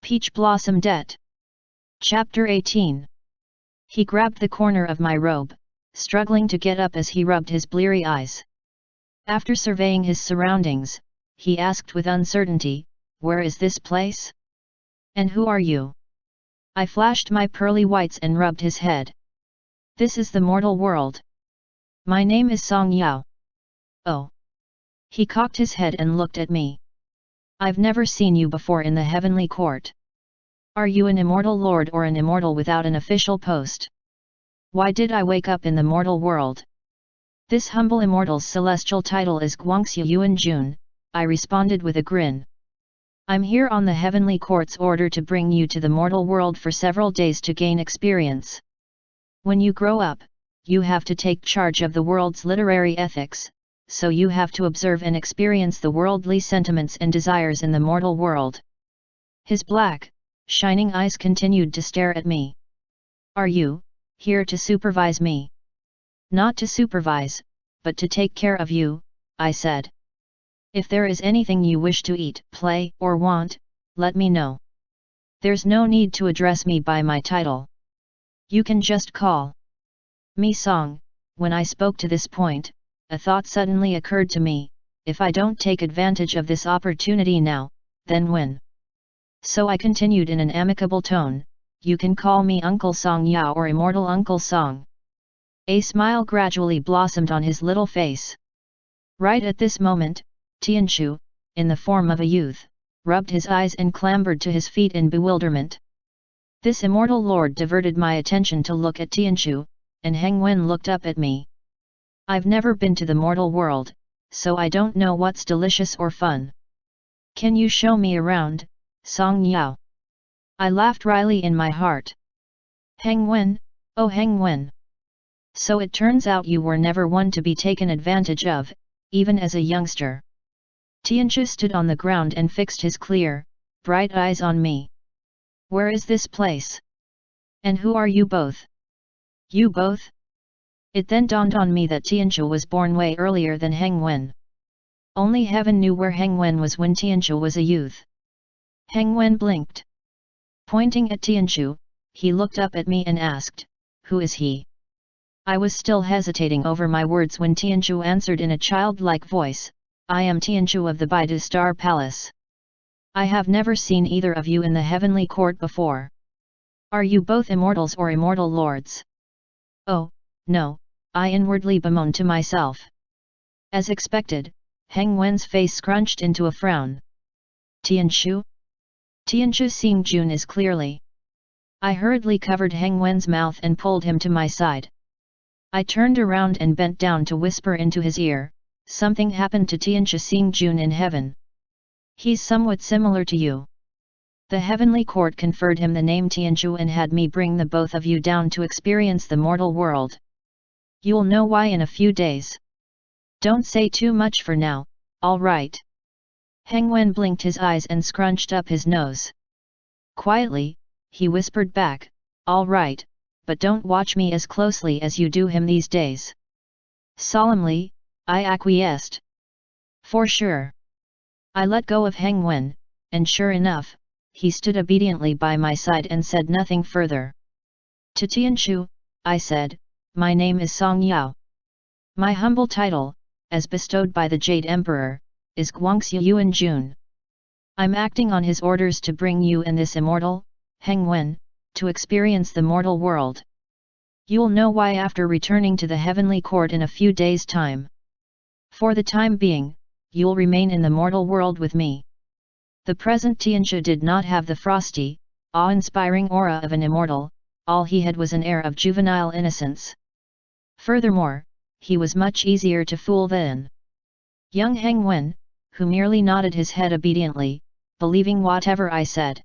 Peach Blossom Det. Chapter 18. He grabbed the corner of my robe, struggling to get up as he rubbed his bleary eyes. After surveying his surroundings, he asked with uncertainty, "Where is this place? And who are you?" I flashed my pearly whites and rubbed his head. "This is the mortal world. My name is Song Yao." "Oh." He cocked his head and looked at me. "I've never seen you before in the heavenly court. Are you an immortal lord or an immortal without an official post? Why did I wake up in the mortal world?" "This humble immortal's celestial title is Guangxia Yuan Jun," I responded with a grin. "I'm here on the heavenly court's order to bring you to the mortal world for several days to gain experience. When you grow up, you have to take charge of the world's literary ethics, so you have to observe and experience the worldly sentiments and desires in the mortal world." His black, shining eyes continued to stare at me. "Are you here to supervise me?" "Not to supervise, but to take care of you," I said. "If there is anything you wish to eat, play, or want, let me know. There's no need to address me by my title. You can just call me Song." When I spoke to this point, a thought suddenly occurred to me: if I don't take advantage of this opportunity now, then when? So I continued in an amicable tone, "You can call me Uncle Song Yao or Immortal Uncle Song." A smile gradually blossomed on his little face. Right at this moment, Tianchu, in the form of a youth, rubbed his eyes and clambered to his feet in bewilderment. This immortal lord diverted my attention to look at Tianchu, and Heng Wen looked up at me. "I've never been to the mortal world, so I don't know what's delicious or fun. Can you show me around, Song Yao?" I laughed wryly in my heart. "Heng Wen, oh Heng Wen. So it turns out you were never one to be taken advantage of, even as a youngster." Tianchu stood on the ground and fixed his clear, bright eyes on me. "Where is this place? And who are you both?" "You both?" It then dawned on me that Tianchu was born way earlier than Heng Wen. Only heaven knew where Heng Wen was when Tianchu was a youth. Heng Wen blinked. Pointing at Tianchu, he looked up at me and asked, "Who is he?" I was still hesitating over my words when Tianchu answered in a childlike voice, "I am Tianchu of the Baidu Star Palace. I have never seen either of you in the heavenly court before. Are you both immortals or immortal lords?" "Oh, no," I inwardly bemoaned to myself. As expected, Heng Wen's face scrunched into a frown. "Tianchu? Tianchu Xing Jun is clearly." I hurriedly covered Heng Wen's mouth and pulled him to my side. I turned around and bent down to whisper into his ear, "Something happened to Tianchu Xing Jun in heaven. He's somewhat similar to you. The heavenly court conferred him the name Tianchu and had me bring the both of you down to experience the mortal world. You'll know why in a few days. Don't say too much for now, all right?" Heng Wen blinked his eyes and scrunched up his nose. Quietly, he whispered back, "All right, but don't watch me as closely as you do him these days." Solemnly, I acquiesced. "For sure." I let go of Heng Wen, and sure enough, he stood obediently by my side and said nothing further. To Tianchu, I said, "My name is Song Yao. My humble title, as bestowed by the Jade Emperor, is Guangxia Yuan Jun. I'm acting on his orders to bring you and this immortal, Heng Wen, to experience the mortal world. You'll know why after returning to the heavenly court in a few days' time. For the time being, you'll remain in the mortal world with me." The present Tianchu did not have the frosty, awe-inspiring aura of an immortal, all he had was an air of juvenile innocence. Furthermore, he was much easier to fool than young Heng Wen, who merely nodded his head obediently, believing whatever I said.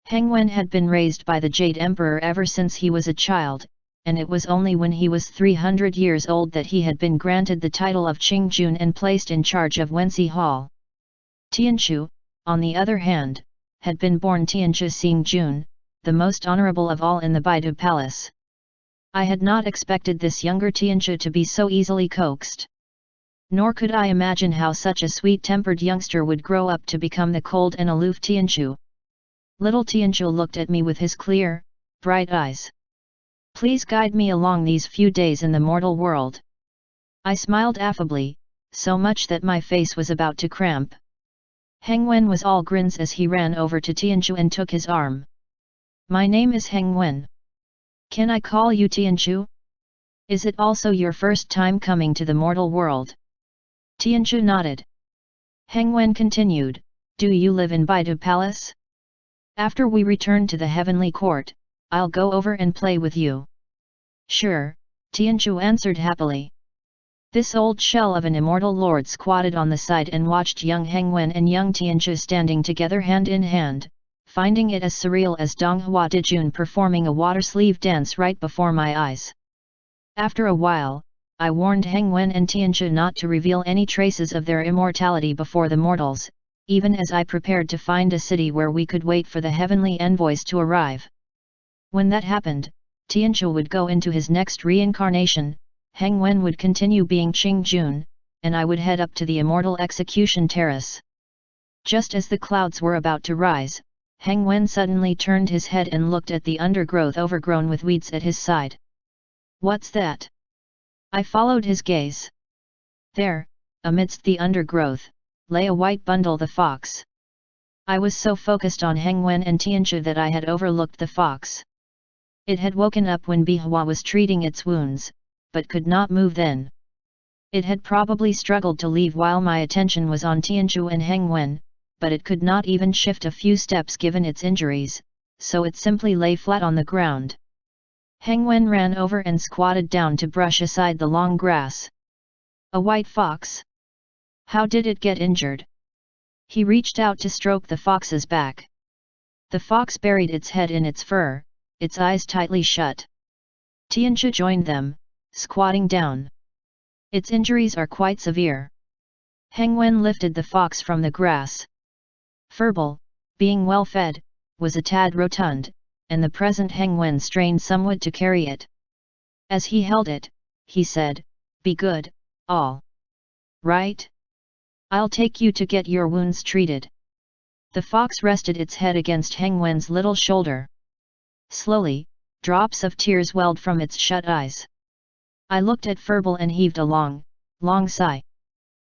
Heng Wen had been raised by the Jade Emperor ever since he was a child, and it was only when he was 300 years old that he had been granted the title of Qingjun and placed in charge of Wenxi Hall. Tianchu, on the other hand, had been born Tianchu Xingjun, the most honorable of all in the Baidu Palace. I had not expected this younger Tianchu to be so easily coaxed. Nor could I imagine how such a sweet-tempered youngster would grow up to become the cold and aloof Tianchu. Little Tianzhu looked at me with his clear, bright eyes. Please guide me along these few days in the mortal world. I smiled affably, so much that my face was about to cramp. Heng Wen was all grins as he ran over to Tianzhu and took his arm. My name is Heng Wen. Can I call you Tianzhu? Is it also your first time coming to the mortal world? Tianzhu nodded. Heng Wen continued, do you live in Baidu Palace? After we return to the heavenly court, I'll go over and play with you. Sure, Tianzhu answered happily. This old shell of an immortal lord squatted on the side and watched young Heng Wen and young Tianzhu standing together hand in hand, finding it as surreal as Donghua Dijun performing a water sleeve dance right before my eyes. After a while, I warned Heng Wen and Tianzhu not to reveal any traces of their immortality before the mortals, even as I prepared to find a city where we could wait for the heavenly envoys to arrive. When that happened, Tianzhu would go into his next reincarnation, Heng Wen would continue being Qing Jun, and I would head up to the immortal execution terrace. Just as the clouds were about to rise, Heng Wen suddenly turned his head and looked at the undergrowth overgrown with weeds at his side. What's that? I followed his gaze. There, amidst the undergrowth, lay a white bundle, the fox. I was so focused on Heng Wen and Tianzhu that I had overlooked the fox. It had woken up when Bihua was treating its wounds, but could not move then. It had probably struggled to leave while my attention was on Tianzhu and Heng Wen, but it could not even shift a few steps given its injuries, so it simply lay flat on the ground. Heng Wen ran over and squatted down to brush aside the long grass. A white fox? How did it get injured? He reached out to stroke the fox's back. The fox buried its head in its fur, its eyes tightly shut. Tianzhu joined them, squatting down. Its injuries are quite severe. Heng Wen lifted the fox from the grass. Furball, being well fed, was a tad rotund, and the present Heng Wen strained somewhat to carry it. As he held it, he said, "Be good, all right? I'll take you to get your wounds treated." The fox rested its head against Heng Wen's little shoulder. Slowly, drops of tears welled from its shut eyes. I looked at Furball and heaved a long, long sigh.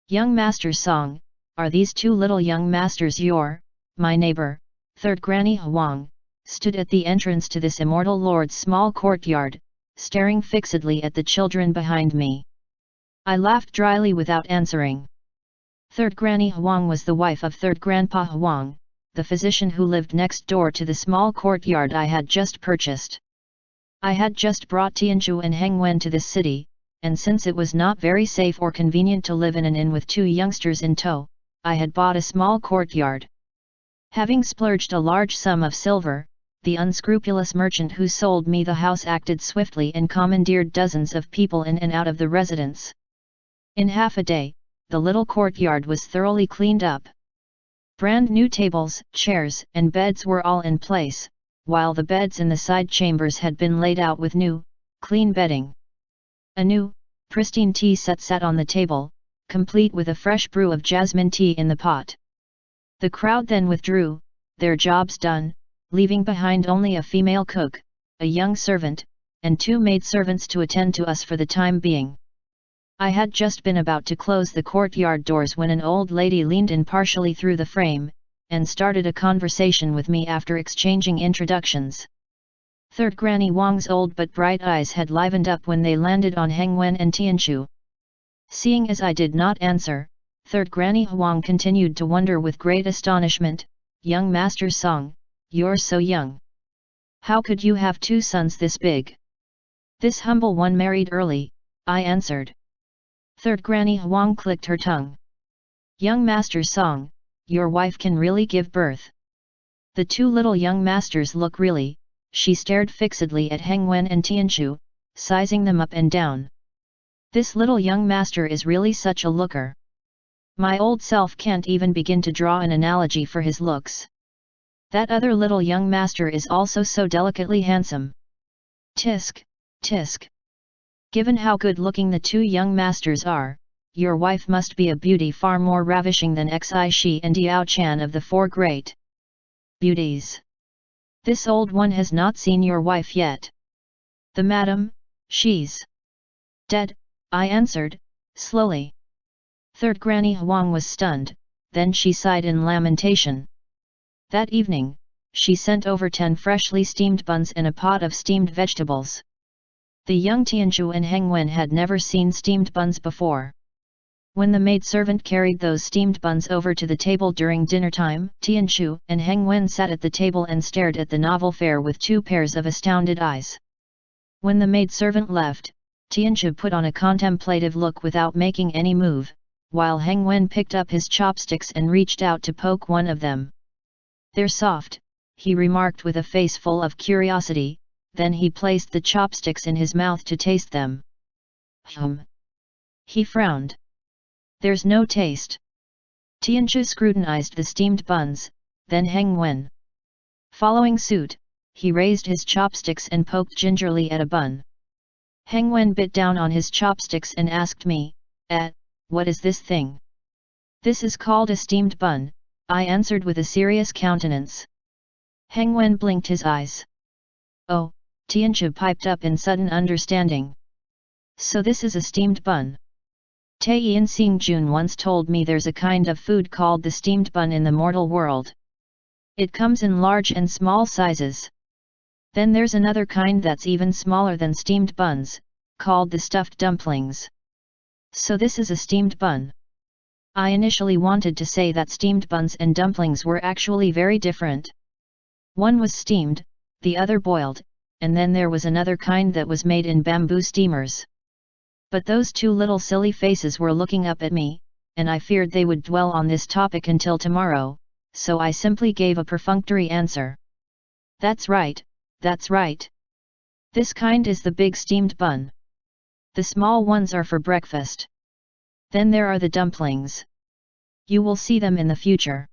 Young Master's song, are these two little young masters my neighbor, third Granny Huang, stood at the entrance to this immortal lord's small courtyard, staring fixedly at the children behind me. I laughed dryly without answering. Third Granny Huang was the wife of Third Grandpa Huang, the physician who lived next door to the small courtyard I had just purchased. I had just brought Tianzhu and Heng Wen to this city, and since it was not very safe or convenient to live in an inn with two youngsters in tow, I had bought a small courtyard. Having splurged a large sum of silver, the unscrupulous merchant who sold me the house acted swiftly and commandeered dozens of people in and out of the residence. In half a day, the little courtyard was thoroughly cleaned up. Brand new tables, chairs, and beds were all in place, while the beds in the side chambers had been laid out with new, clean bedding. A new, pristine tea set sat on the table, complete with a fresh brew of jasmine tea in the pot. The crowd then withdrew, their jobs done, leaving behind only a female cook, a young servant, and two maidservants to attend to us for the time being. I had just been about to close the courtyard doors when an old lady leaned in partially through the frame, and started a conversation with me after exchanging introductions. Third Granny Wang's old but bright eyes had livened up when they landed on Heng Wen and Tianzhu. Seeing as I did not answer, Third Granny Huang continued to wonder with great astonishment, "Young Master's song, you're so young. How could you have two sons this big?" "This humble one married early," I answered. Third Granny Huang clicked her tongue. "Young Master's song, your wife can really give birth." The two little young masters look really, she stared fixedly at Heng Wen and Tianzhu, sizing them up and down. This little young master is really such a looker. My old self can't even begin to draw an analogy for his looks. That other little young master is also so delicately handsome. Tisk, tisk. Given how good-looking the two young masters are, your wife must be a beauty far more ravishing than Xi Shi and Diao Chan of the four great beauties. This old one has not seen your wife yet. The madam, she's dead, I answered, slowly. Third Granny Huang was stunned, then she sighed in lamentation. That evening, she sent over 10 freshly steamed buns and a pot of steamed vegetables. The young Tianchu and Heng Wen had never seen steamed buns before. When the maidservant carried those steamed buns over to the table during dinner time, Tianchu and Heng Wen sat at the table and stared at the novel fare with 2 pairs of astounded eyes. When the maidservant left, Tianchu put on a contemplative look without making any move, while Heng Wen picked up his chopsticks and reached out to poke one of them. "They're soft," he remarked with a face full of curiosity, then he placed the chopsticks in his mouth to taste them. He frowned. "There's no taste." Tianchu scrutinized the steamed buns, then Heng Wen. Following suit, he raised his chopsticks and poked gingerly at a bun. Heng Wen bit down on his chopsticks and asked me, what is this thing?" "This is called a steamed bun," I answered with a serious countenance. Heng Wen blinked his eyes. "Oh," Tianchu piped up in sudden understanding. "So this is a steamed bun. Taiyin Xingjun once told me there's a kind of food called the steamed bun in the mortal world. It comes in large and small sizes. Then there's another kind that's even smaller than steamed buns, called the stuffed dumplings. So this is a steamed bun." I initially wanted to say that steamed buns and dumplings were actually very different. One was steamed, the other boiled, and then there was another kind that was made in bamboo steamers. But those 2 little silly faces were looking up at me, and I feared they would dwell on this topic until tomorrow, so I simply gave a perfunctory answer. That's right. This kind is the big steamed bun. The small ones are for breakfast. Then there are the dumplings. You will see them in the future."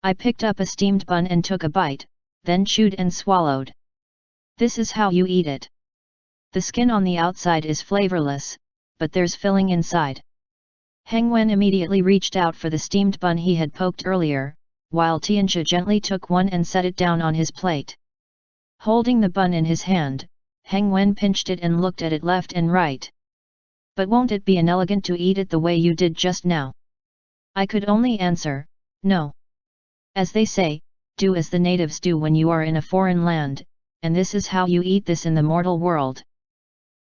I picked up a steamed bun and took a bite, then chewed and swallowed. "This is how you eat it. The skin on the outside is flavorless, but there's filling inside." Heng Wen immediately reached out for the steamed bun he had poked earlier, while Tianchu gently took one and set it down on his plate. Holding the bun in his hand, Heng Wen pinched it and looked at it left and right. "But won't it be inelegant to eat it the way you did just now?" I could only answer, "No. As they say, do as the natives do when you are in a foreign land, and this is how you eat this in the mortal world."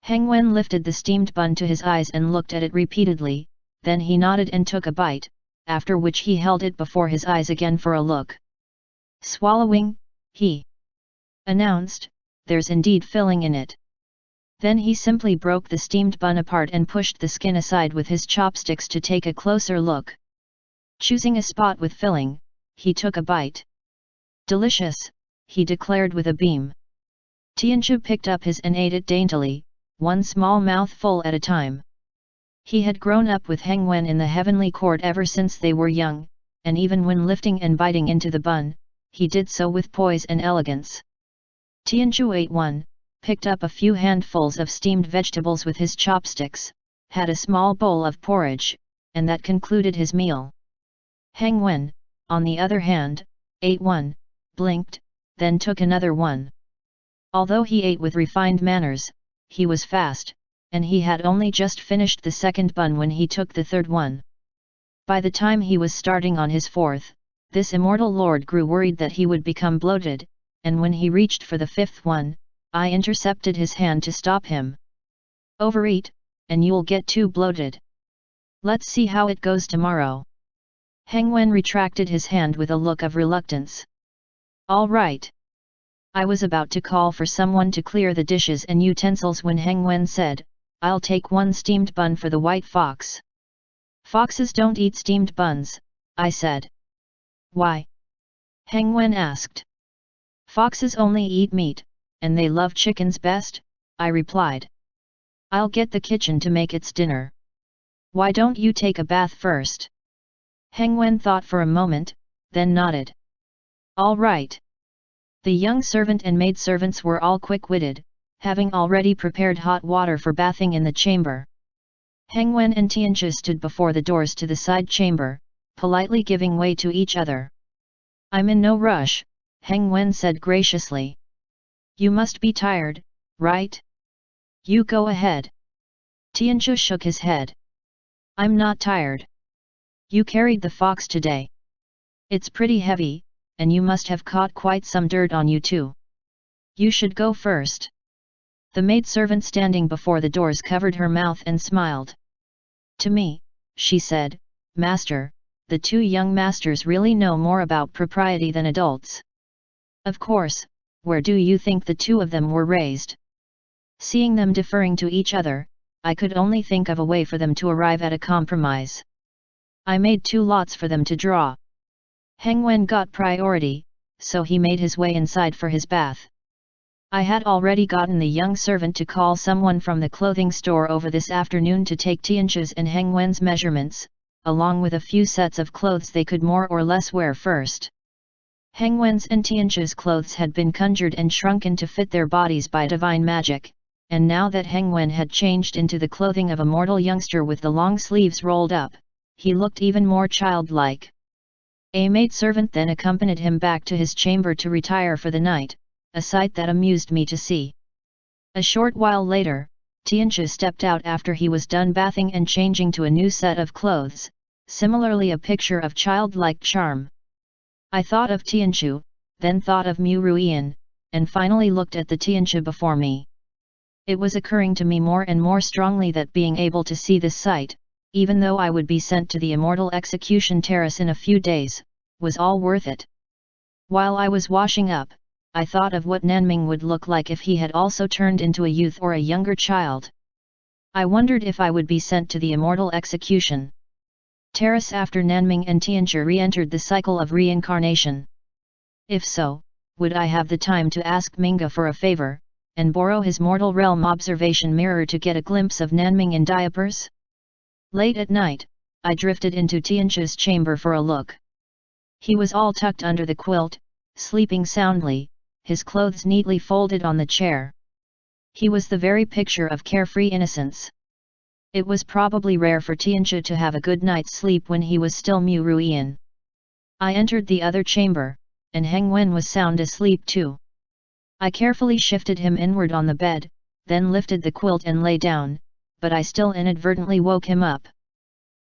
Heng Wen lifted the steamed bun to his eyes and looked at it repeatedly, then he nodded and took a bite, after which he held it before his eyes again for a look. Swallowing, he announced, "There's indeed filling in it." Then he simply broke the steamed bun apart and pushed the skin aside with his chopsticks to take a closer look. Choosing a spot with filling, he took a bite. "Delicious," he declared with a beam. Tianchu picked up his and ate it daintily, one small mouthful at a time. He had grown up with Heng Wen in the heavenly court ever since they were young, and even when lifting and biting into the bun, he did so with poise and elegance. Tianchu ate one, picked up a few handfuls of steamed vegetables with his chopsticks, had a small bowl of porridge, and that concluded his meal. Heng Wen, on the other hand, ate one, blinked, then took another one. Although he ate with refined manners, he was fast, and he had only just finished the second bun when he took the third one. By the time he was starting on his fourth, this immortal lord grew worried that he would become bloated, and when he reached for the fifth one, I intercepted his hand to stop him. "Overeat, and you'll get too bloated. Let's see how it goes tomorrow." Heng Wen retracted his hand with a look of reluctance. "All right." I was about to call for someone to clear the dishes and utensils when Heng Wen said, "I'll take one steamed bun for the white fox." "Foxes don't eat steamed buns," I said. "Why?" Heng Wen asked. "Foxes only eat meat, and they love chickens best," I replied. "I'll get the kitchen to make its dinner. Why don't you take a bath first?" Heng Wen thought for a moment, then nodded. "All right." The young servant and maidservants were all quick-witted, having already prepared hot water for bathing in the chamber. Heng Wen and Tianchu stood before the doors to the side chamber, politely giving way to each other. "I'm in no rush," Heng Wen said graciously. You must be tired, right? You go ahead. Tianzhu shook his head. I'm not tired. You carried the fox today. It's pretty heavy, and you must have caught quite some dirt on you too. You should go first. The maidservant standing before the doors covered her mouth and smiled. To me, she said, Master, the two young masters really know more about propriety than adults. Of course, where do you think the two of them were raised? Seeing them deferring to each other, I could only think of a way for them to arrive at a compromise. I made 2 lots for them to draw. Heng Wen got priority, so he made his way inside for his bath. I had already gotten the young servant to call someone from the clothing store over this afternoon to take Tianzhu's and Heng Wen's measurements, along with a few sets of clothes they could more or less wear first. Heng Wen's and Tianzhu's clothes had been conjured and shrunken to fit their bodies by divine magic, and now that Heng Wen had changed into the clothing of a mortal youngster with the long sleeves rolled up, he looked even more childlike. A maidservant then accompanied him back to his chamber to retire for the night, a sight that amused me to see. A short while later, Tianzhu stepped out after he was done bathing and changing to a new set of clothes, similarly a picture of childlike charm. I thought of Tianzhu, then thought of Mu Ruian, and finally looked at the Tianzhu before me. It was occurring to me more and more strongly that being able to see this sight, even though I would be sent to the immortal execution terrace in a few days, was all worth it. While I was washing up, I thought of what Nanming would look like if he had also turned into a youth or a younger child. I wondered if I would be sent to the immortal execution terrace after Nanming and Tianzhu re-entered the cycle of reincarnation. If so, would I have the time to ask Minga for a favor, and borrow his mortal realm observation mirror to get a glimpse of Nanming in diapers? Late at night, I drifted into Tianzhu's chamber for a look. He was all tucked under the quilt, sleeping soundly, his clothes neatly folded on the chair. He was the very picture of carefree innocence. It was probably rare for Tianzhu to have a good night's sleep when he was still Mu Ruian. I entered the other chamber, and Heng Wen was sound asleep too. I carefully shifted him inward on the bed, then lifted the quilt and lay down, but I still inadvertently woke him up.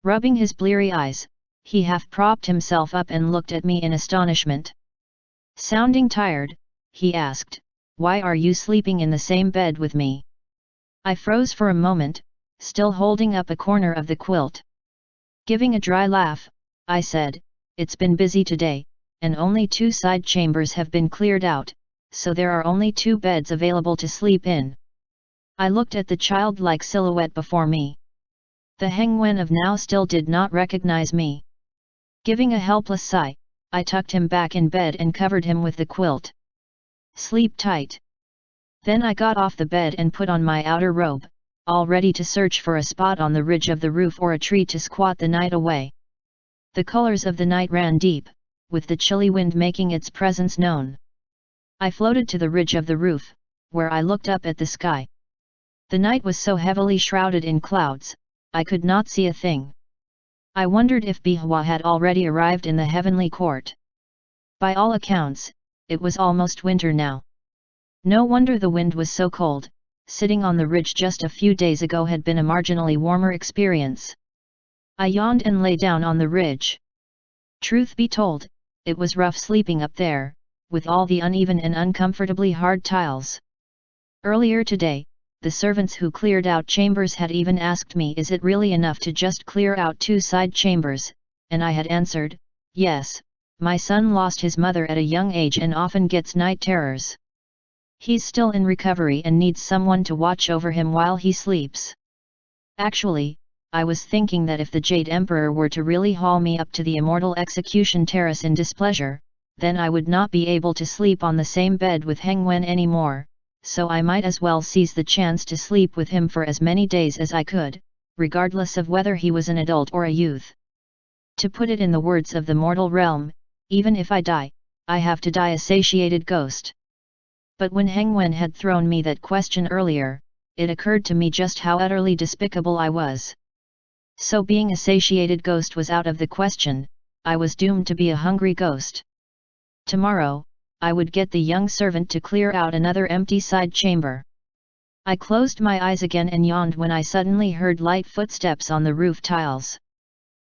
Rubbing his bleary eyes, he half propped himself up and looked at me in astonishment. Sounding tired, he asked, "Why are you sleeping in the same bed with me?" I froze for a moment, still holding up a corner of the quilt. Giving a dry laugh, I said, "It's been busy today, and only 2 side chambers have been cleared out, so there are only 2 beds available to sleep in." I looked at the childlike silhouette before me. The Heng Wen of now still did not recognize me. Giving a helpless sigh, I tucked him back in bed and covered him with the quilt. "Sleep tight." Then I got off the bed and put on my outer robe, all ready to search for a spot on the ridge of the roof or a tree to squat the night away. The colors of the night ran deep, with the chilly wind making its presence known. I floated to the ridge of the roof, where I looked up at the sky. The night was so heavily shrouded in clouds, I could not see a thing. I wondered if Bihua had already arrived in the heavenly court. By all accounts, it was almost winter now. No wonder the wind was so cold. Sitting on the ridge just a few days ago had been a marginally warmer experience. I yawned and lay down on the ridge. Truth be told, it was rough sleeping up there, with all the uneven and uncomfortably hard tiles. Earlier today, the servants who cleared out chambers had even asked me, "Is it really enough to just clear out 2 side chambers?" And I had answered, "Yes, my son lost his mother at a young age and often gets night terrors. He's still in recovery and needs someone to watch over him while he sleeps." Actually, I was thinking that if the Jade Emperor were to really haul me up to the immortal execution terrace in displeasure, then I would not be able to sleep on the same bed with Heng Wen anymore, so I might as well seize the chance to sleep with him for as many days as I could, regardless of whether he was an adult or a youth. To put it in the words of the mortal realm, even if I die, I have to die a satiated ghost. But when Heng Wen had thrown me that question earlier, it occurred to me just how utterly despicable I was. So being a satiated ghost was out of the question, I was doomed to be a hungry ghost. Tomorrow, I would get the young servant to clear out another empty side chamber. I closed my eyes again and yawned when I suddenly heard light footsteps on the roof tiles.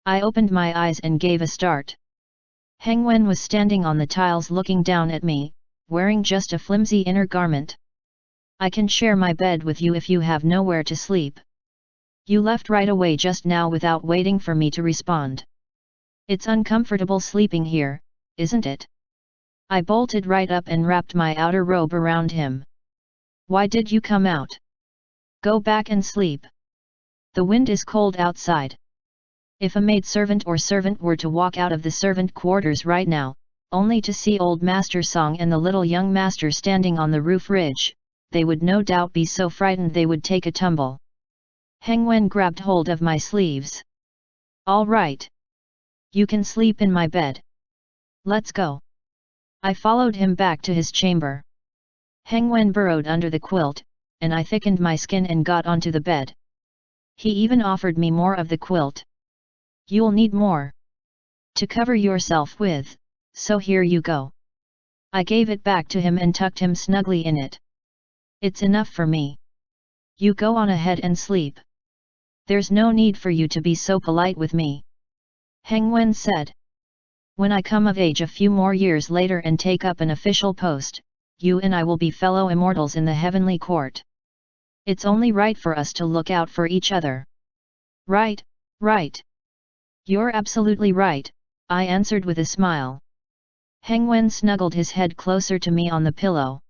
I opened my eyes and gave a start. Heng Wen was standing on the tiles looking down at me, wearing just a flimsy inner garment. I can share my bed with you if you have nowhere to sleep. You left right away just now without waiting for me to respond. It's uncomfortable sleeping here, isn't it? I bolted right up and wrapped my outer robe around him. Why did you come out? Go back and sleep. The wind is cold outside. If a maidservant or servant were to walk out of the servant quarters right now, only to see old Master Song and the little young master standing on the roof ridge, they would no doubt be so frightened they would take a tumble. Heng Wen grabbed hold of my sleeves. All right. You can sleep in my bed. Let's go. I followed him back to his chamber. Heng Wen burrowed under the quilt, and I thickened my skin and got onto the bed. He even offered me more of the quilt. You'll need more to cover yourself with, so here you go. I gave it back to him and tucked him snugly in it. It's enough for me. You go on ahead and sleep. There's no need for you to be so polite with me. Heng Wen said. When I come of age a few more years later and take up an official post, you and I will be fellow immortals in the heavenly court. It's only right for us to look out for each other. Right, right. You're absolutely right, I answered with a smile. Heng Wen snuggled his head closer to me on the pillow.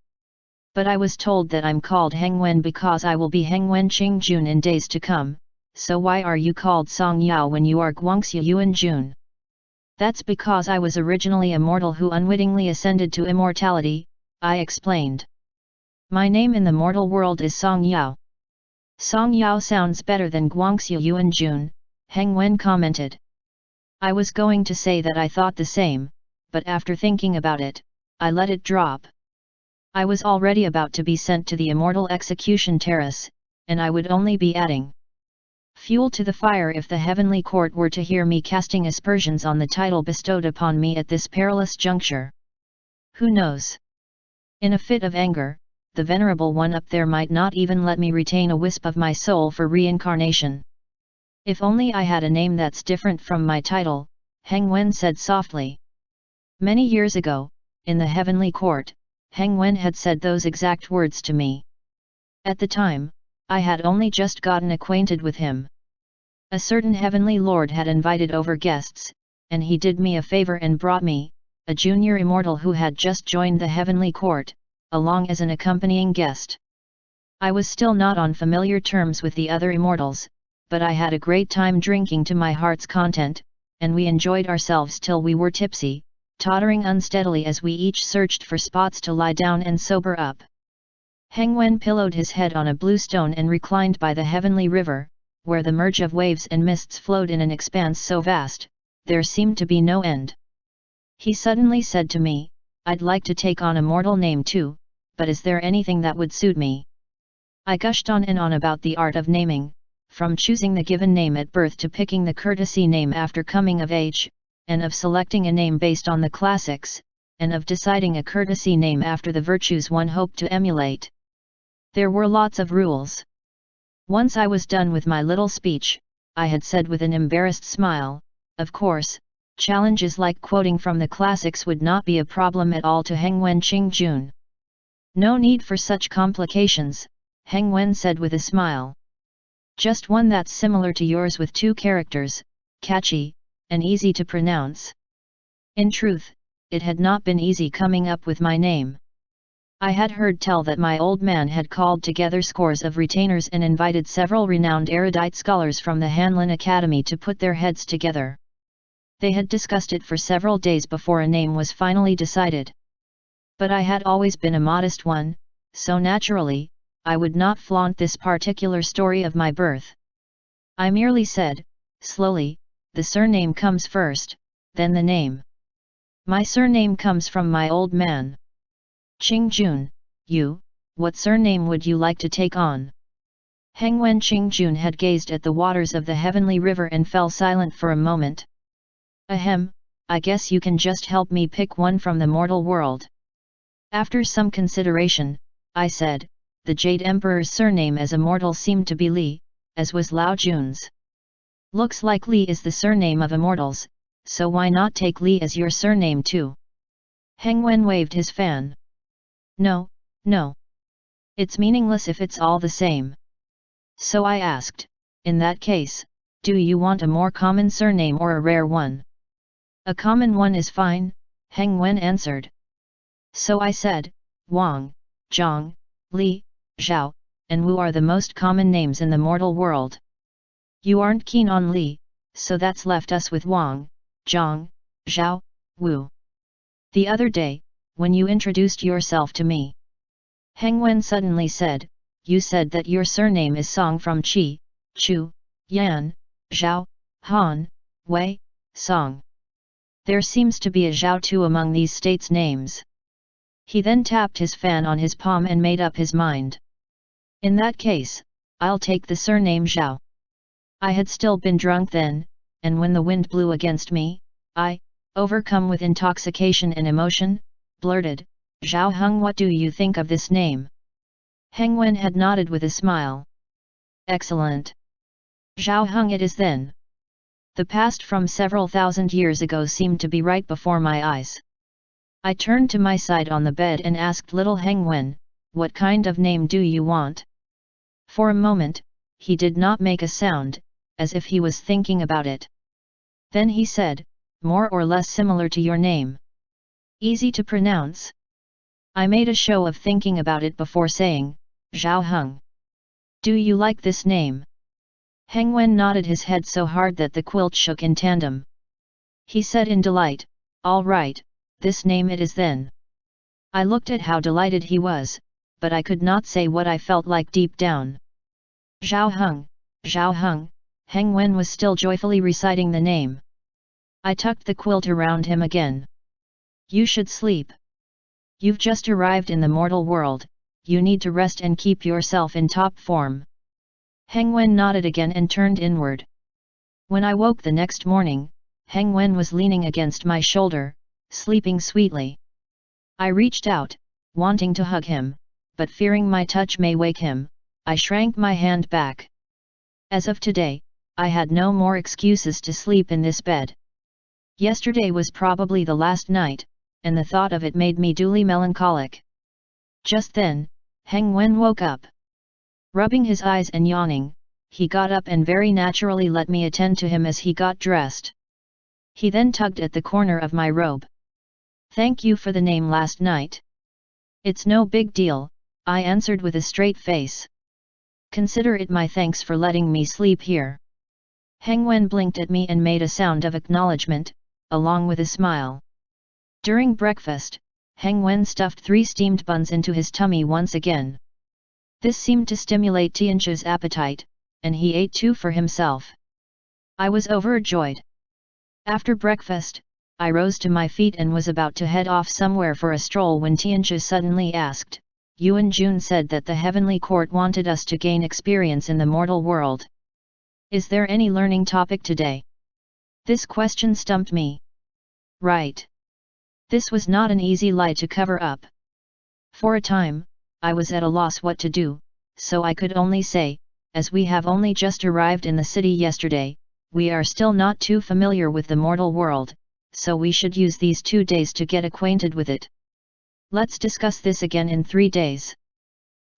But I was told that I'm called Heng Wen because I will be Heng Wen Qing Jun in days to come, so why are you called Song Yao when you are Guangxia Yuan Jun? That's because I was originally a mortal who unwittingly ascended to immortality, I explained. My name in the mortal world is Song Yao. Song Yao sounds better than Guangxia Yuan Jun, Heng Wen commented. I was going to say that I thought the same, but after thinking about it, I let it drop. I was already about to be sent to the immortal execution terrace, and I would only be adding fuel to the fire if the heavenly court were to hear me casting aspersions on the title bestowed upon me at this perilous juncture. Who knows? In a fit of anger, the venerable one up there might not even let me retain a wisp of my soul for reincarnation. If only I had a name that's different from my title, Heng Wen said softly. Many years ago, in the heavenly court, Heng Wen had said those exact words to me. At the time, I had only just gotten acquainted with him. A certain heavenly lord had invited over guests, and he did me a favor and brought me, a junior immortal who had just joined the heavenly court, along as an accompanying guest. I was still not on familiar terms with the other immortals, but I had a great time drinking to my heart's content, and we enjoyed ourselves till we were tipsy, tottering unsteadily as we each searched for spots to lie down and sober up. Heng Wen pillowed his head on a blue stone and reclined by the heavenly river, where the merge of waves and mists flowed in an expanse so vast, there seemed to be no end. He suddenly said to me, I'd like to take on a mortal name too, but is there anything that would suit me? I gushed on and on about the art of naming, from choosing the given name at birth to picking the courtesy name after coming of age, and of selecting a name based on the classics, and of deciding a courtesy name after the virtues one hoped to emulate. There were lots of rules. Once I was done with my little speech, I had said with an embarrassed smile, of course, challenges like quoting from the classics would not be a problem at all to Heng Wen Qing Jun. No need for such complications, Heng Wen said with a smile. Just one that's similar to yours with 2 characters, catchy, and easy to pronounce. In truth, it had not been easy coming up with my name. I had heard tell that my old man had called together scores of retainers and invited several renowned erudite scholars from the Hanlin Academy to put their heads together. They had discussed it for several days before a name was finally decided. But I had always been a modest one, so naturally, I would not flaunt this particular story of my birth. I merely said, slowly, the surname comes first, then the name. My surname comes from my old man. Qing Jun, what surname would you like to take on? Heng Wen Qing Jun had gazed at the waters of the heavenly river and fell silent for a moment. Ahem, I guess you can just help me pick one from the mortal world. After some consideration, I said, the Jade Emperor's surname as immortal seemed to be Li, as was Lao Jun's. Looks like Li is the surname of immortals, so why not take Li as your surname too? Heng Wen waved his fan. No, no. It's meaningless if it's all the same. So I asked, in that case, do you want a more common surname or a rare one? A common one is fine, Heng Wen answered. So I said, Wang, Zhang, Li, Zhao, and Wu are the most common names in the mortal world. You aren't keen on Li, so that's left us with Wang, Zhang, Zhao, Wu. The other day, when you introduced yourself to me, Heng Wen suddenly said, you said that your surname is Song from Qi, Chu, Yan, Zhao, Han, Wei, Song. There seems to be a Zhao too among these states' names. He then tapped his fan on his palm and made up his mind. In that case, I'll take the surname Zhao. I had still been drunk then, and when the wind blew against me, I, overcome with intoxication and emotion, blurted, Zhao Heng, what do you think of this name? Heng Wen had nodded with a smile. Excellent. Zhao Heng it is then. The past from several thousand years ago seemed to be right before my eyes. I turned to my side on the bed and asked little Heng Wen, what kind of name do you want? For a moment, he did not make a sound, as if he was thinking about it. Then he said, more or less similar to your name. Easy to pronounce. I made a show of thinking about it before saying, Zhao Heng. Do you like this name? Heng Wen nodded his head so hard that the quilt shook in tandem. He said in delight, all right, this name it is then. I looked at how delighted he was, but I could not say what I felt like deep down. Zhao Heng, Zhao Heng, Heng Wen was still joyfully reciting the name. I tucked the quilt around him again. You should sleep. You've just arrived in the mortal world, you need to rest and keep yourself in top form. Heng Wen nodded again and turned inward. When I woke the next morning, Heng Wen was leaning against my shoulder, sleeping sweetly. I reached out, wanting to hug him, but fearing my touch may wake him, I shrank my hand back. As of today, I had no more excuses to sleep in this bed. Yesterday was probably the last night, and the thought of it made me duly melancholic. Just then, Heng Wen woke up. Rubbing his eyes and yawning, he got up and very naturally let me attend to him as he got dressed. He then tugged at the corner of my robe. Thank you for the name last night. It's no big deal, I answered with a straight face. Consider it my thanks for letting me sleep here. Heng Wen blinked at me and made a sound of acknowledgement, along with a smile. During breakfast, Heng Wen stuffed 3 steamed buns into his tummy once again. This seemed to stimulate Tianchu's appetite, and he ate 2 for himself. I was overjoyed. After breakfast, I rose to my feet and was about to head off somewhere for a stroll when Tianchu suddenly asked, Yuan Jun said that the heavenly court wanted us to gain experience in the mortal world. Is there any learning topic today? This question stumped me. Right. This was not an easy lie to cover up. For a time, I was at a loss what to do, so I could only say, as we have only just arrived in the city yesterday, we are still not too familiar with the mortal world, so we should use these 2 days to get acquainted with it. Let's discuss this again in 3 days.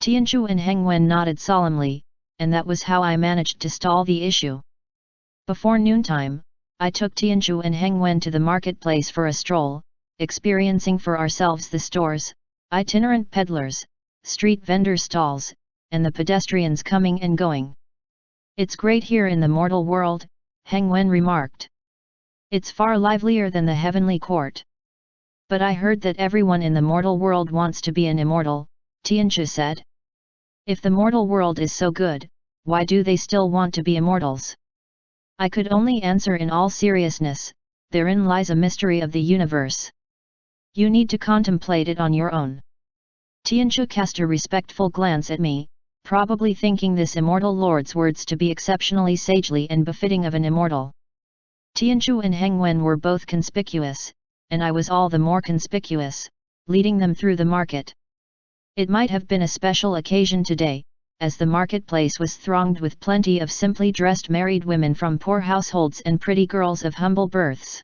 Tianchu and Heng Wen nodded solemnly, and that was how I managed to stall the issue. Before noontime, I took Tianchu and Heng Wen to the marketplace for a stroll, experiencing for ourselves the stores, itinerant peddlers, street vendor stalls, and the pedestrians coming and going. It's great here in the mortal world, Heng Wen remarked. It's far livelier than the heavenly court. But I heard that everyone in the mortal world wants to be an immortal, Tianchu said. If the mortal world is so good, why do they still want to be immortals? I could only answer in all seriousness, therein lies a mystery of the universe. You need to contemplate it on your own. Tianchu cast a respectful glance at me, probably thinking this immortal lord's words to be exceptionally sagely and befitting of an immortal. Tianchu and Heng Wen were both conspicuous, and I was all the more conspicuous, leading them through the market. It might have been a special occasion today, as the marketplace was thronged with plenty of simply dressed married women from poor households and pretty girls of humble births.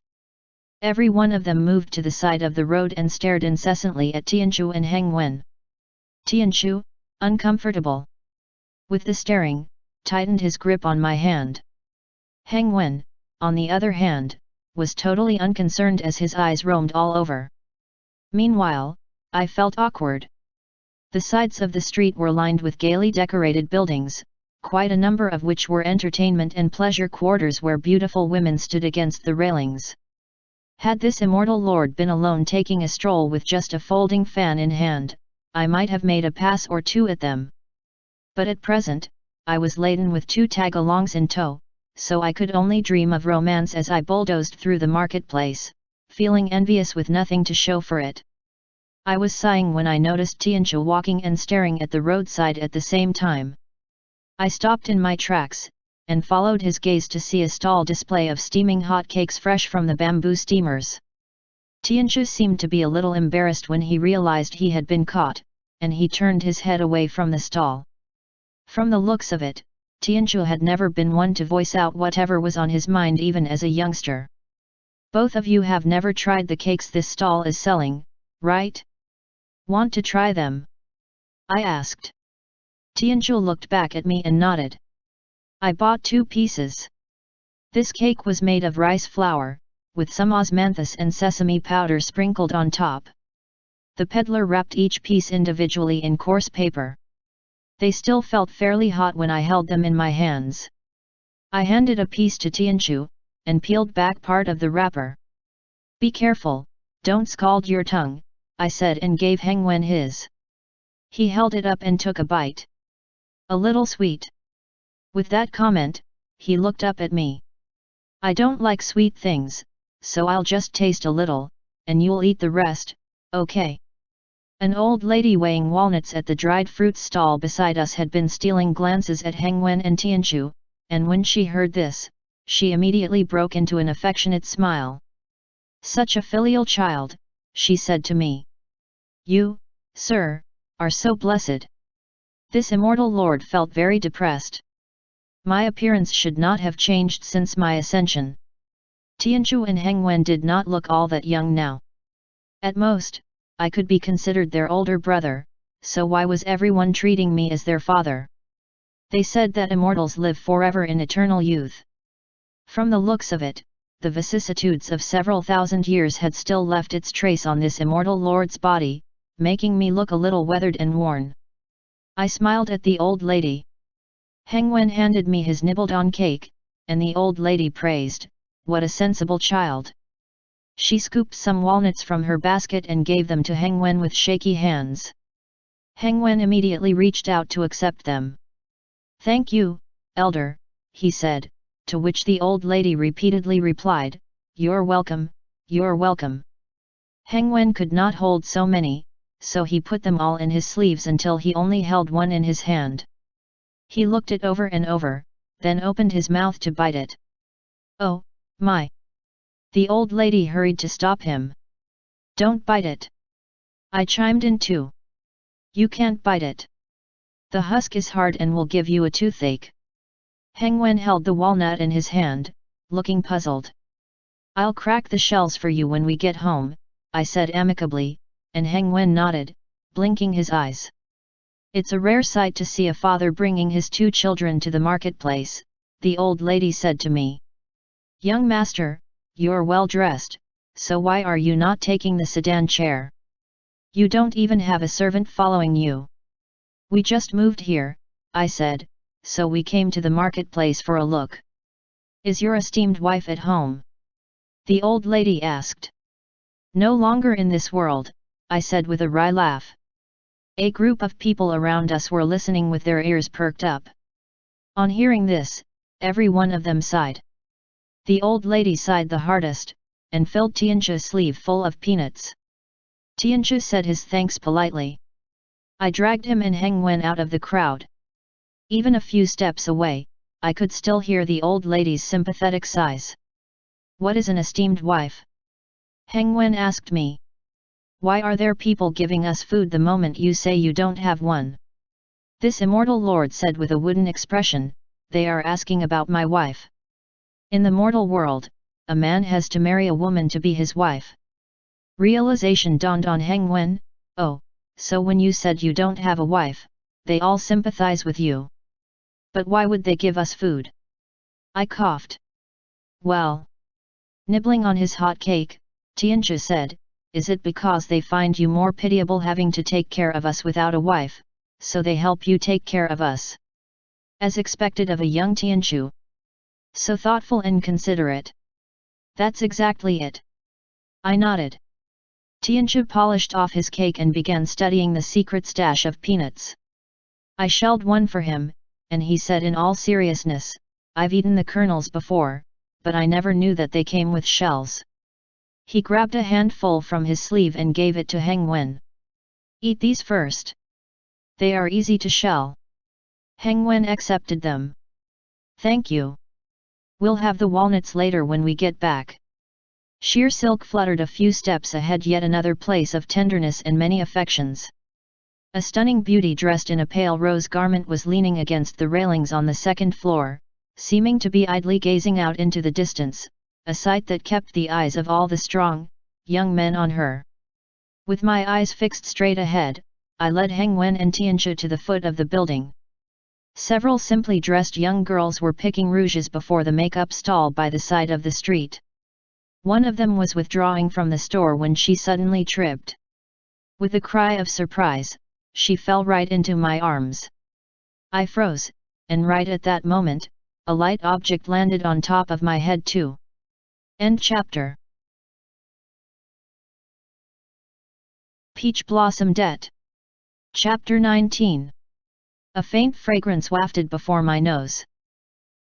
Every one of them moved to the side of the road and stared incessantly at Tianchu and Heng Wen. Tianchu, uncomfortable with the staring, tightened his grip on my hand. Heng Wen, on the other hand, was totally unconcerned as his eyes roamed all over. Meanwhile, I felt awkward. The sides of the street were lined with gaily decorated buildings, quite a number of which were entertainment and pleasure quarters where beautiful women stood against the railings. Had this immortal lord been alone taking a stroll with just a folding fan in hand, I might have made a pass or two at them. But at present, I was laden with 2 tag-alongs in tow, so I could only dream of romance as I bulldozed through the marketplace, feeling envious with nothing to show for it. I was sighing when I noticed Tianchu walking and staring at the roadside at the same time. I stopped in my tracks, and followed his gaze to see a stall display of steaming hot cakes fresh from the bamboo steamers. Tianchu seemed to be a little embarrassed when he realized he had been caught, and he turned his head away from the stall. From the looks of it, Tianchu had never been one to voice out whatever was on his mind even as a youngster. "Both of you have never tried the cakes this stall is selling, right? Want to try them?" I asked. Tianchu looked back at me and nodded. I bought 2 pieces. This cake was made of rice flour, with some osmanthus and sesame powder sprinkled on top. The peddler wrapped each piece individually in coarse paper. They still felt fairly hot when I held them in my hands. I handed a piece to Tianchu, and peeled back part of the wrapper. "Be careful, don't scald your tongue," I said and gave Heng Wen his. He held it up and took a bite. "A little sweet." With that comment, he looked up at me. "I don't like sweet things, so I'll just taste a little, and you'll eat the rest, okay?" An old lady weighing walnuts at the dried fruits stall beside us had been stealing glances at Heng Wen and Tianchu, and when she heard this, she immediately broke into an affectionate smile. "Such a filial child," she said to me. "You, sir, are so blessed." This immortal lord felt very depressed. My appearance should not have changed since my ascension. Tianchu and Heng Wen did not look all that young now. At most, I could be considered their older brother, so why was everyone treating me as their father? They said that immortals live forever in eternal youth. From the looks of it, the vicissitudes of several thousand years had still left its trace on this immortal lord's body, making me look a little weathered and worn. I smiled at the old lady. Heng Wen handed me his nibbled-on cake, and the old lady praised, "What a sensible child." She scooped some walnuts from her basket and gave them to Heng Wen with shaky hands. Heng Wen immediately reached out to accept them. "Thank you, elder," he said, to which the old lady repeatedly replied, "You're welcome, you're welcome." Heng Wen could not hold so many, so he put them all in his sleeves until he only held one in his hand. He looked it over and over, then opened his mouth to bite it. "Oh, my!" The old lady hurried to stop him. "Don't bite it!" I chimed in too. "You can't bite it. The husk is hard and will give you a toothache." Heng Wen held the walnut in his hand, looking puzzled. "I'll crack the shells for you when we get home," I said amicably, and Heng Wen nodded, blinking his eyes. "It's a rare sight to see a father bringing his 2 children to the marketplace," the old lady said to me. "Young master, you're well dressed, so why are you not taking the sedan chair? You don't even have a servant following you." "We just moved here," I said, "so we came to the marketplace for a look." "Is your esteemed wife at home?" the old lady asked. "No longer in this world," I said with a wry laugh. A group of people around us were listening with their ears perked up. On hearing this, every one of them sighed. The old lady sighed the hardest, and filled Tianchu's sleeve full of peanuts. Tianchu said his thanks politely. I dragged him and Heng Wen out of the crowd. Even a few steps away, I could still hear the old lady's sympathetic sighs. "What is an esteemed wife?" Heng Wen asked me. Why are there people giving us food the moment you say you don't have one? This immortal lord said with a wooden expression, they are asking about my wife. In the mortal world, a man has to marry a woman to be his wife. Realization dawned on Heng Wen, oh, so when you said you don't have a wife, they all sympathize with you. But why would they give us food? I coughed. Well. Nibbling on his hot cake, Tianzhi said, is it because they find you more pitiable having to take care of us without a wife, so they help you take care of us? As expected of a young Tianzhi. So thoughtful and considerate. That's exactly it. I nodded. Tianzhi polished off his cake and began studying the secret stash of peanuts. I shelled one for him, and he said in all seriousness, I've eaten the kernels before, but I never knew that they came with shells. He grabbed a handful from his sleeve and gave it to Heng Wen. Eat these first. They are easy to shell. Heng Wen accepted them. Thank you. We'll have the walnuts later when we get back. Sheer silk fluttered a few steps ahead, yet another place of tenderness and many affections. A stunning beauty dressed in a pale rose garment was leaning against the railings on the second floor, seeming to be idly gazing out into the distance, a sight that kept the eyes of all the strong, young men on her. With my eyes fixed straight ahead, I led Heng Wen and Tianzhi to the foot of the building. Several simply dressed young girls were picking rouges before the makeup stall by the side of the street. One of them was withdrawing from the store when she suddenly tripped. With a cry of surprise, she fell right into my arms. I froze, and right at that moment, a light object landed on top of my head too. End chapter. Peach Blossom Det. Chapter 19. A faint fragrance wafted before my nose.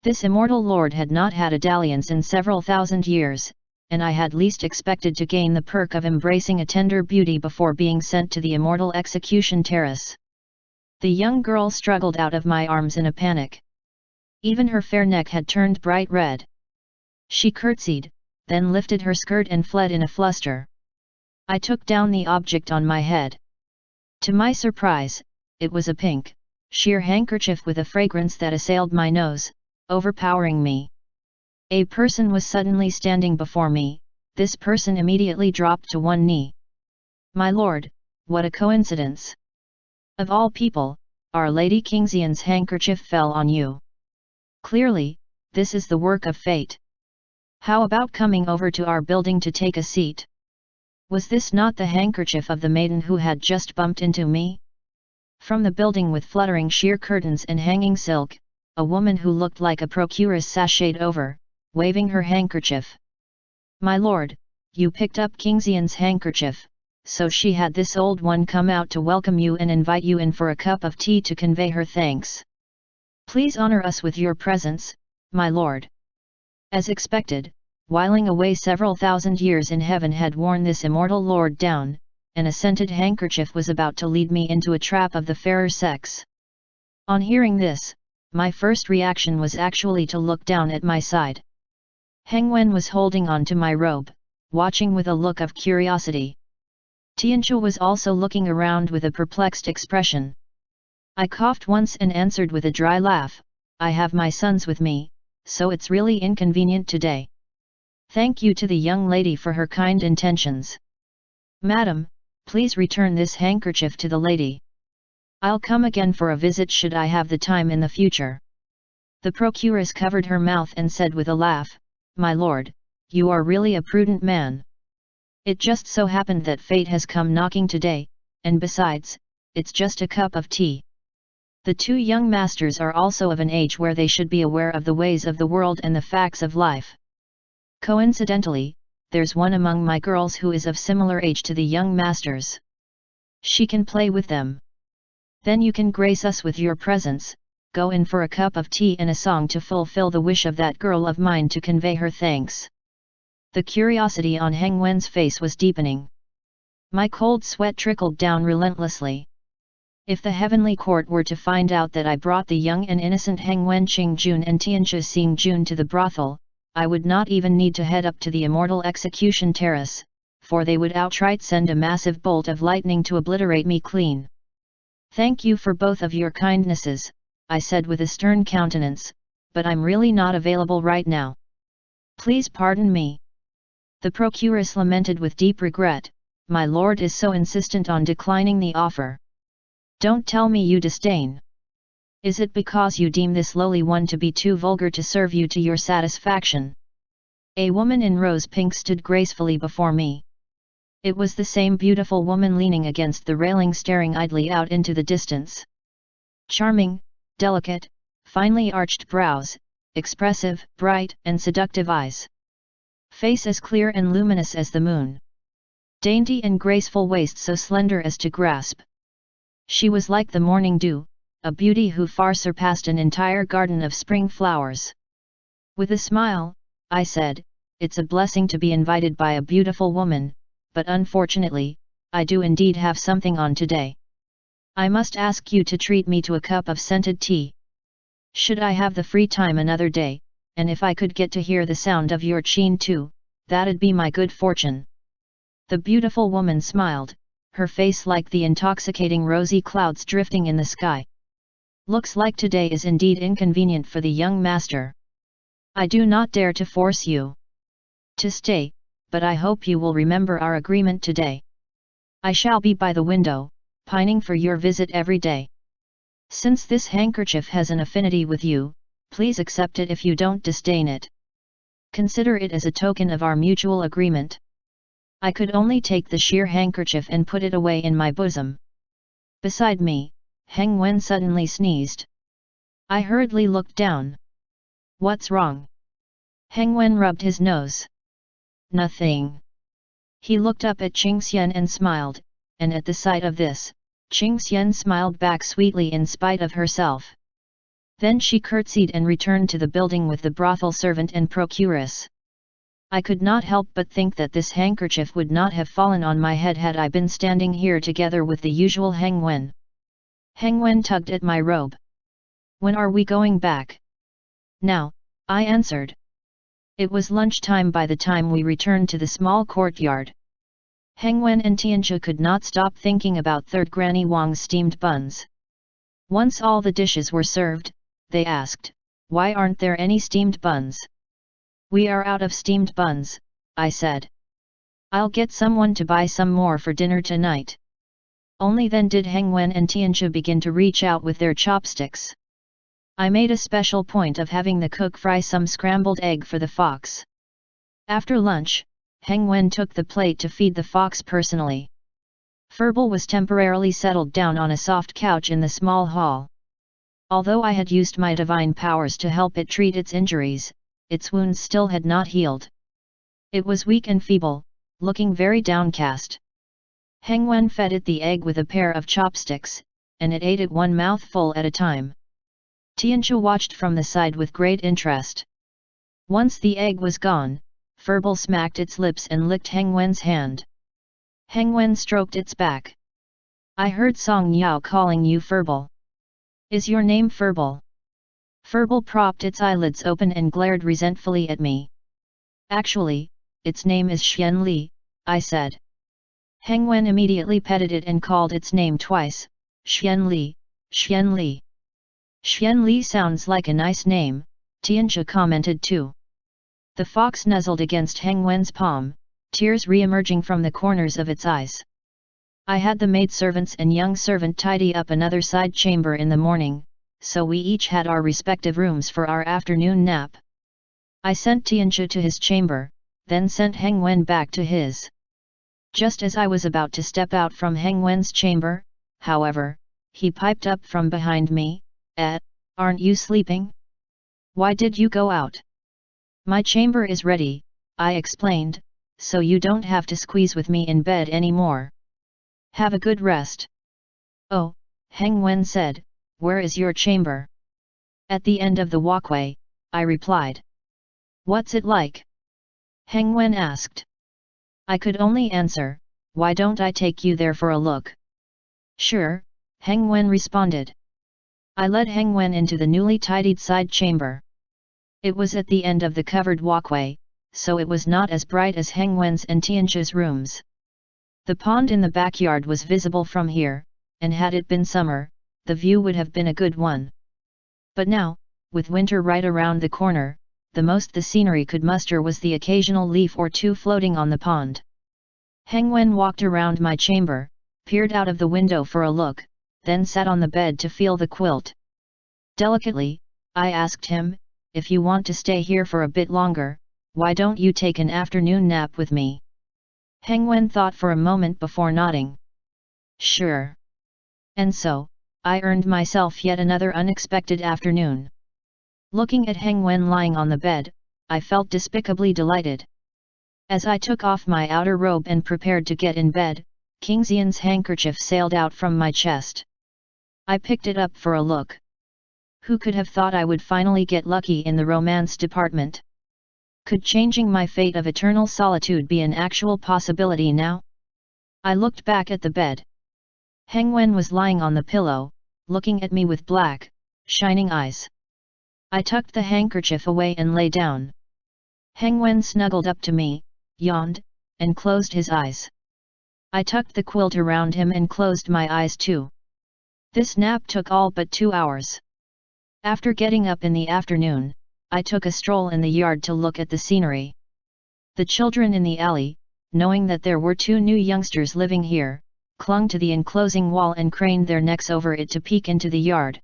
This immortal lord had not had a dalliance in several thousand years, and I had least expected to gain the perk of embracing a tender beauty before being sent to the immortal execution terrace. The young girl struggled out of my arms in a panic. Even her fair neck had turned bright red. She curtsied, then lifted her skirt and fled in a fluster. I took down the object on my head. To my surprise, it was a pink, sheer handkerchief with a fragrance that assailed my nose, overpowering me. A person was suddenly standing before me. This person immediately dropped to one knee. My lord, what a coincidence! Of all people, Our Lady Kingxian's handkerchief fell on you. Clearly, this is the work of fate. How about coming over to our building to take a seat? Was this not the handkerchief of the maiden who had just bumped into me? From the building with fluttering sheer curtains and hanging silk, a woman who looked like a procuress sashayed over, waving her handkerchief. My lord, you picked up Kingxian's handkerchief, so she had this old one come out to welcome you and invite you in for a cup of tea to convey her thanks. Please honor us with your presence, my lord. As expected, whiling away several thousand years in heaven had worn this immortal lord down, and a scented handkerchief was about to lead me into a trap of the fairer sex. On hearing this, my first reaction was actually to look down at my side. Heng Wen was holding on to my robe, watching with a look of curiosity. Tianzhi was also looking around with a perplexed expression. I coughed once and answered with a dry laugh, I have my sons with me, so it's really inconvenient today. Thank you to the young lady for her kind intentions. Madam, please return this handkerchief to the lady. I'll come again for a visit should I have the time in the future. The procuress covered her mouth and said with a laugh, My lord, you are really a prudent man. It just so happened that fate has come knocking today, and besides, it's just a cup of tea. The two young masters are also of an age where they should be aware of the ways of the world and the facts of life. Coincidentally, there's one among my girls who is of similar age to the young masters. She can play with them. Then you can grace us with your presence, go in for a cup of tea and a song to fulfill the wish of that girl of mine to convey her thanks. The curiosity on Heng Wen's face was deepening. My cold sweat trickled down relentlessly. If the heavenly court were to find out that I brought the young and innocent Heng Wen Qingjun and Tianzhi Xingjun to the brothel, I would not even need to head up to the immortal execution terrace, for they would outright send a massive bolt of lightning to obliterate me clean. "Thank you for both of your kindnesses," I said with a stern countenance, "but I'm really not available right now. Please pardon me." The procuress lamented with deep regret, "My lord is so insistent on declining the offer. Don't tell me you disdain. Is it because you deem this lowly one to be too vulgar to serve you to your satisfaction?" A woman in rose pink stood gracefully before me. It was the same beautiful woman leaning against the railing staring idly out into the distance. Charming, delicate, finely arched brows, expressive, bright and seductive eyes. Face as clear and luminous as the moon. Dainty and graceful waist so slender as to grasp. She was like the morning dew, a beauty who far surpassed an entire garden of spring flowers. With a smile, I said, "It's a blessing to be invited by a beautiful woman, but unfortunately, I do indeed have something on today. I must ask you to treat me to a cup of scented tea. Should I have the free time another day, and if I could get to hear the sound of your chin too, that'd be my good fortune." The beautiful woman smiled, her face like the intoxicating rosy clouds drifting in the sky. "Looks like today is indeed inconvenient for the young master. I do not dare to force you to stay, but I hope you will remember our agreement today. I shall be by the window, pining for your visit every day. Since this handkerchief has an affinity with you, please accept it if you don't disdain it. Consider it as a token of our mutual agreement." I could only take the sheer handkerchief and put it away in my bosom. Beside me, Heng Wen suddenly sneezed. I hurriedly looked down. "What's wrong?" Heng Wen rubbed his nose. "Nothing." He looked up at Qingxian and smiled, and at the sight of this, Qingxian smiled back sweetly in spite of herself. Then she curtsied and returned to the building with the brothel servant and procuress. I could not help but think that this handkerchief would not have fallen on my head had I been standing here together with the usual Heng Wen. Heng Wen tugged at my robe. "When are we going back?" "Now," I answered. It was lunchtime by the time we returned to the small courtyard. Heng Wen and Tianjia could not stop thinking about Third Granny Wang's steamed buns. Once all the dishes were served, they asked, "Why aren't there any steamed buns?" "We are out of steamed buns," I said. "I'll get someone to buy some more for dinner tonight." Only then did Heng Wen and Tianjia begin to reach out with their chopsticks. I made a special point of having the cook fry some scrambled egg for the fox. After lunch, Heng Wen took the plate to feed the fox personally. Furball was temporarily settled down on a soft couch in the small hall. Although I had used my divine powers to help it treat its injuries, its wounds still had not healed. It was weak and feeble, looking very downcast. Heng Wen fed it the egg with a pair of chopsticks, and it ate it one mouthful at a time. Tianjia watched from the side with great interest. Once the egg was gone, Furball smacked its lips and licked Heng Wen's hand. Heng Wen stroked its back. "I heard Song Yao calling you Furball. Is your name Furball?" Furball propped its eyelids open and glared resentfully at me. "Actually, its name is Xian Li," I said. Heng Wen immediately petted it and called its name twice, "Xian Li, Xian Li." "Xian Li sounds like a nice name," Tianjia commented too. The fox nuzzled against Heng Wen's palm, tears re-emerging from the corners of its eyes. I had the maidservants and young servant tidy up another side chamber in the morning, so we each had our respective rooms for our afternoon nap. I sent Tianjia to his chamber, then sent Heng Wen back to his. Just as I was about to step out from Heng Wen's chamber, however, he piped up from behind me, "Aren't you sleeping? Why did you go out?" "My chamber is ready," I explained, "so you don't have to squeeze with me in bed anymore. Have a good rest." "Oh," Heng Wen said, "where is your chamber?" "At the end of the walkway," I replied. "What's it like?" Heng Wen asked. I could only answer, "Why don't I take you there for a look?" "Sure," Heng Wen responded. I led Heng Wen into the newly tidied side chamber. It was at the end of the covered walkway, so it was not as bright as Heng Wen's and Tianchu's rooms. The pond in the backyard was visible from here, and had it been summer, the view would have been a good one. But now, with winter right around the corner, the most the scenery could muster was the occasional leaf or two floating on the pond. Heng Wen walked around my chamber, peered out of the window for a look, then sat on the bed to feel the quilt. Delicately, I asked him, "If you want to stay here for a bit longer, why don't you take an afternoon nap with me?" Heng Wen thought for a moment before nodding. "Sure." And so, I earned myself yet another unexpected afternoon. Looking at Heng Wen lying on the bed, I felt despicably delighted. As I took off my outer robe and prepared to get in bed, King Xian's handkerchief sailed out from my chest. I picked it up for a look. Who could have thought I would finally get lucky in the romance department? Could changing my fate of eternal solitude be an actual possibility now? I looked back at the bed. Heng Wen was lying on the pillow, looking at me with black, shining eyes. I tucked the handkerchief away and lay down. Heng Wen snuggled up to me, yawned, and closed his eyes. I tucked the quilt around him and closed my eyes too. This nap took all but 2 hours. After getting up in the afternoon, I took a stroll in the yard to look at the scenery. The children in the alley, knowing that there were 2 new youngsters living here, clung to the enclosing wall and craned their necks over it to peek into the yard.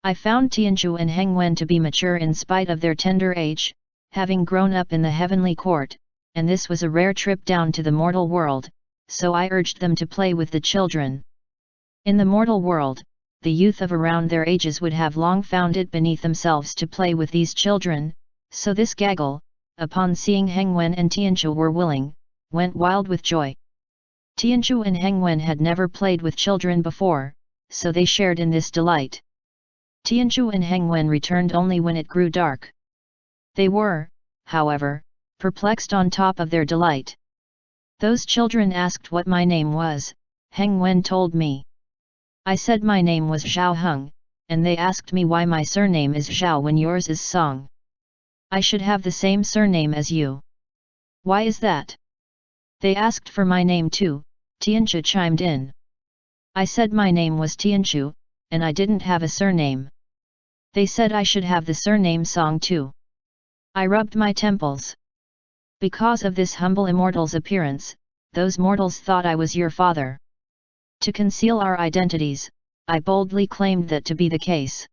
I found Tianchu and Heng Wen to be mature in spite of their tender age, having grown up in the heavenly court, and this was a rare trip down to the mortal world, so I urged them to play with the children. In the mortal world, the youth of around their ages would have long found it beneath themselves to play with these children, so this gaggle, upon seeing Heng Wen and Tianchu were willing, went wild with joy. Tianchu and Heng Wen had never played with children before, so they shared in this delight. Tianchu and Heng Wen returned only when it grew dark. They were, however, perplexed on top of their delight. Those children asked what my name was. Heng Wen told me. I said my name was Zhao Heng, and they asked me why my surname is Zhao when yours is Song. I should have the same surname as you. Why is that? They asked for my name too, Tianchu chimed in. I said my name was Tianchu, and I didn't have a surname. They said I should have the surname Song too. I rubbed my temples. Because of this humble immortal's appearance, those mortals thought I was your father. To conceal our identities, I boldly claimed that to be the case.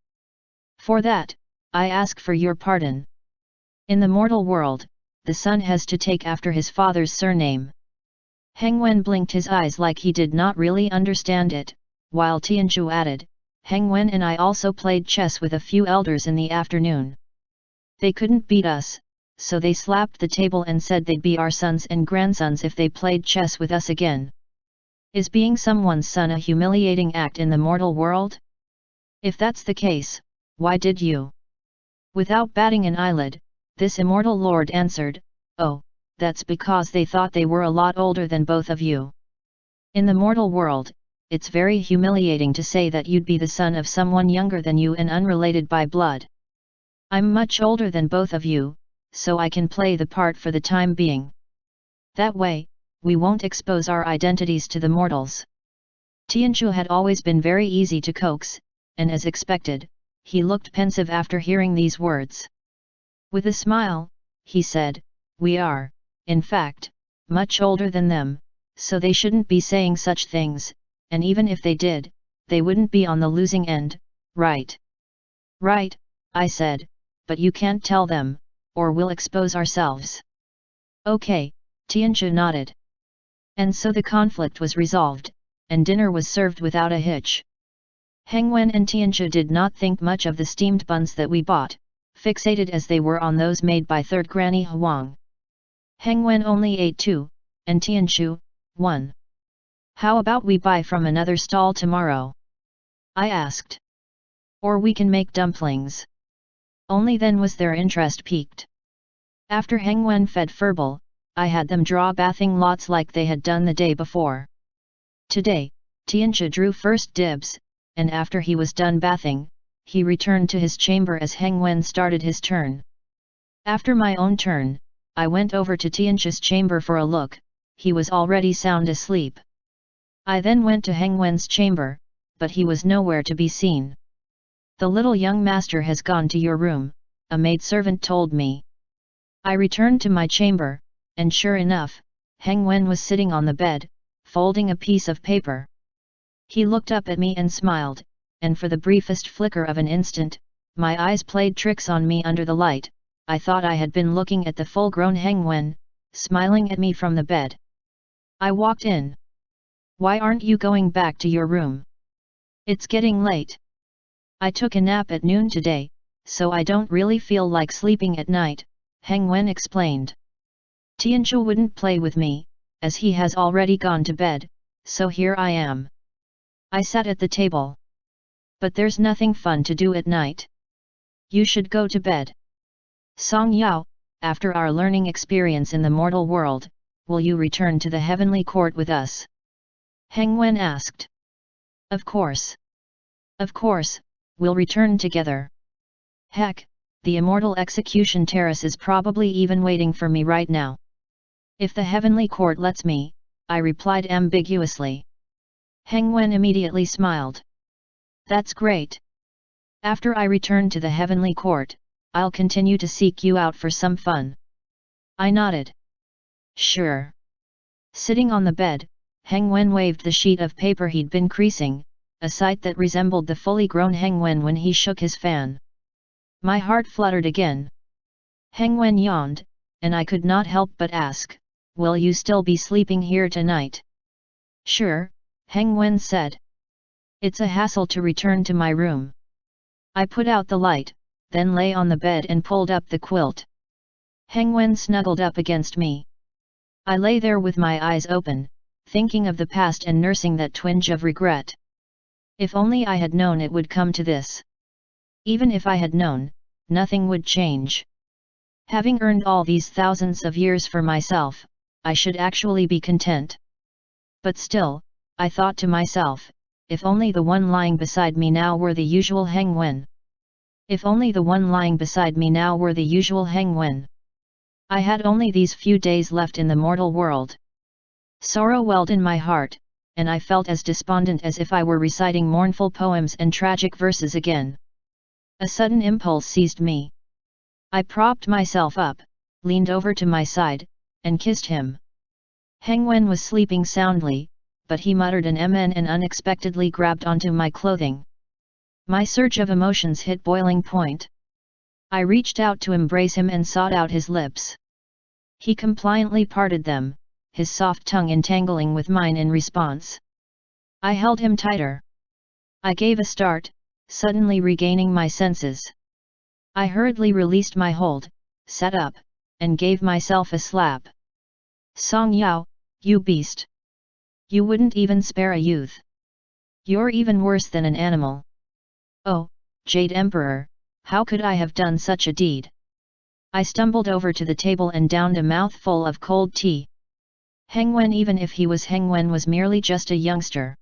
For that, I ask for your pardon. In the mortal world, the son has to take after his father's surname. Heng Wen blinked his eyes like he did not really understand it, while Tianchu added, Heng Wen and I also played chess with a few elders in the afternoon. They couldn't beat us, so they slapped the table and said they'd be our sons and grandsons if they played chess with us again. Is being someone's son a humiliating act in the mortal world? If that's the case, why did you? Without batting an eyelid, this immortal lord answered, "Oh, that's because they thought they were a lot older than both of you. In the mortal world, it's very humiliating to say that you'd be the son of someone younger than you and unrelated by blood. I'm much older than both of you, so I can play the part for the time being. That way, we won't expose our identities to the mortals." Tianchu had always been very easy to coax, and as expected, he looked pensive after hearing these words. With a smile, he said, "We are, in fact, much older than them, so they shouldn't be saying such things, and even if they did, they wouldn't be on the losing end, right?" "Right," I said, "but you can't tell them, or we'll expose ourselves." "Okay," Tianchu nodded. And so the conflict was resolved, and dinner was served without a hitch. Heng Wen and Tianchu did not think much of the steamed buns that we bought, fixated as they were on those made by Third Granny Huang. Heng Wen only ate 2, and Tianchu, 1. "How about we buy from another stall tomorrow?" I asked. "Or we can make dumplings." Only then was their interest piqued. After Heng Wen fed Furball, I had them draw bathing lots like they had done the day before. Today, Tianchu drew first dibs, and after he was done bathing, he returned to his chamber as Heng Wen started his turn. After my own turn, I went over to Tianqi's chamber for a look. He was already sound asleep. I then went to Heng Wen's chamber, but he was nowhere to be seen. The little young master has gone to your room, a maidservant told me. I returned to my chamber, and sure enough, Heng Wen was sitting on the bed, folding a piece of paper. He looked up at me and smiled, and for the briefest flicker of an instant, my eyes played tricks on me under the light. I thought I had been looking at the full-grown Heng Wen, smiling at me from the bed. I walked in. Why aren't you going back to your room? It's getting late. I took a nap at noon today, so I don't really feel like sleeping at night, Heng Wen explained. Tianqi wouldn't play with me, as he has already gone to bed, so here I am. I sat at the table. But there's nothing fun to do at night. You should go to bed. Song Yao, after our learning experience in the mortal world, will you return to the heavenly court with us? Heng Wen asked. Of course. Of course, we'll return together. Heck, the immortal execution terrace is probably even waiting for me right now. If the heavenly court lets me, I replied ambiguously. Heng Wen immediately smiled. That's great. After I return to the heavenly court, I'll continue to seek you out for some fun. I nodded. Sure. Sitting on the bed, Heng Wen waved the sheet of paper he'd been creasing, a sight that resembled the fully grown Heng Wen when he shook his fan. My heart fluttered again. Heng Wen yawned, and I could not help but ask, will you still be sleeping here tonight? Sure, Heng Wen said. It's a hassle to return to my room. I put out the light, then lay on the bed and pulled up the quilt. Heng Wen snuggled up against me. I lay there with my eyes open, thinking of the past and nursing that twinge of regret. If only I had known it would come to this. Even if I had known, nothing would change. Having earned all these thousands of years for myself, I should actually be content. But still, I thought to myself, if only the one lying beside me now were the usual Heng Wen. If only the one lying beside me now were the usual Heng Wen. I had only these few days left in the mortal world. Sorrow welled in my heart, and I felt as despondent as if I were reciting mournful poems and tragic verses again. A sudden impulse seized me. I propped myself up, leaned over to my side, and kissed him. Heng Wen was sleeping soundly, but he muttered an mn and unexpectedly grabbed onto my clothing. My surge of emotions hit boiling point. I reached out to embrace him and sought out his lips. He compliantly parted them, his soft tongue entangling with mine in response. I held him tighter. I gave a start, suddenly regaining my senses. I hurriedly released my hold, sat up, and gave myself a slap. Song Yao, you beast! You wouldn't even spare a youth. You're even worse than an animal. Oh, Jade Emperor, how could I have done such a deed? I stumbled over to the table and downed a mouthful of cold tea. Heng Wen, even if he was Heng Wen, was merely just a youngster.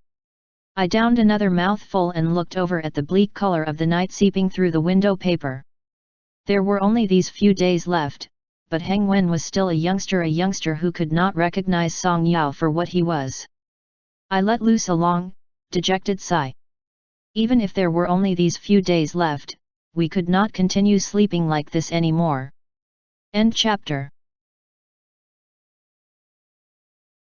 I downed another mouthful and looked over at the bleak color of the night seeping through the window paper. There were only these few days left, but Heng Wen was still a youngster who could not recognize Song Yao for what he was. I let loose a long, dejected sigh. Even if there were only these few days left, we could not continue sleeping like this anymore. End chapter.